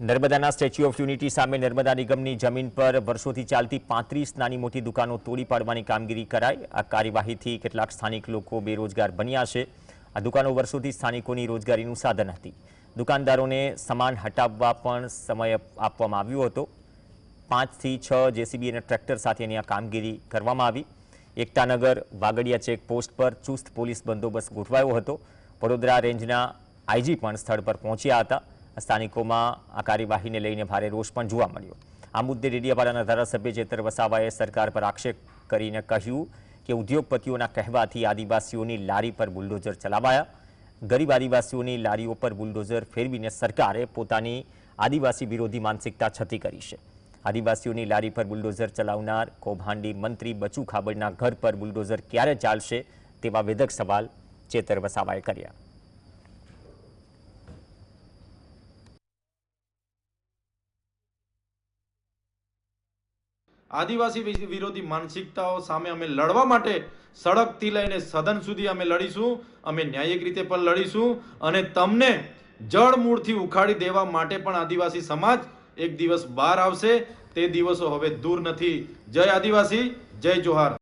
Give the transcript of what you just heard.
નર્મદાના statue of unity સામે નર્મદા નિગમની જમીન પર વર્ષોથી ચાલતી 35 નાની મોટી દુકાનો તોડી પાડવાની કામગીરી કરાઈ। આ કાર્યવાહીથી કેટલાક સ્થાનિક લોકો બેરોજગાર બન્યા છે। આ દુકાનો વર્ષોથી સ્થાનિકોની રોજગારીનું સાધન હતી। દુકાનદારોને સામાન હટાવવા પણ સમય આપવામાં આવ્યો હતો। 5 થી 6 જેસીબી અને ટ્રેક્ટર સાથેની આ કામગીરી કરવામાં આવી। એકતાનગર વાગડિયા ચેકપોસ્ટ પર ચુસ્ત પોલીસ બંદોબસ્ત ગોઠવાયો હતો। વડોદરા રેન્જના આઈજી પણ સ્થળ પર પહોંચ્યા હતા। સ્થાનિકોમાં આ કાર્યવાહીને લઈને ભારે રોષ પણ જોવા મળ્યો। આ મુદ્દે ડેડિયાપાડાના ધારાસભ્ય ચેતર વસાવાએ સરકાર પર આક્ષેપ કરીને કહ્યું કે ઉદ્યોગપતિઓના કહેવાથી આદિવાસીઓની લારી પર બુલડોઝર ચલાવાયા। ગરીબ આદિવાસીઓની લારીઓ પર બુલડોઝર ફેરવીને સરકારે પોતાની આદિવાસી વિરોધી માનસિકતા છતી કરી છે। આદિવાસીઓની લારી પર બુલડોઝર ચલાવનાર કૌભાંડી મંત્રી બચુ ખાબડના ઘર પર બુલડોઝર ક્યારે ચાલશે તેવા વેધક સવાલ ચેતર વસાવાએ કર્યા। आदिवासी विरोधी मानसिकताओं सामे अमे लड़वा माटे सड़कथी लईने सदन सुधी अमे लड़ीशुं। अमे न्यायिक रीते पण लड़ीशुं अने तमने जड़मूळथी उखाड़ी देवा माटे पण आदिवासी समाज एक दिवस बहार आवशे। ते दिवसो हवे दूर नथी। जय आदिवासी, जय जोहार।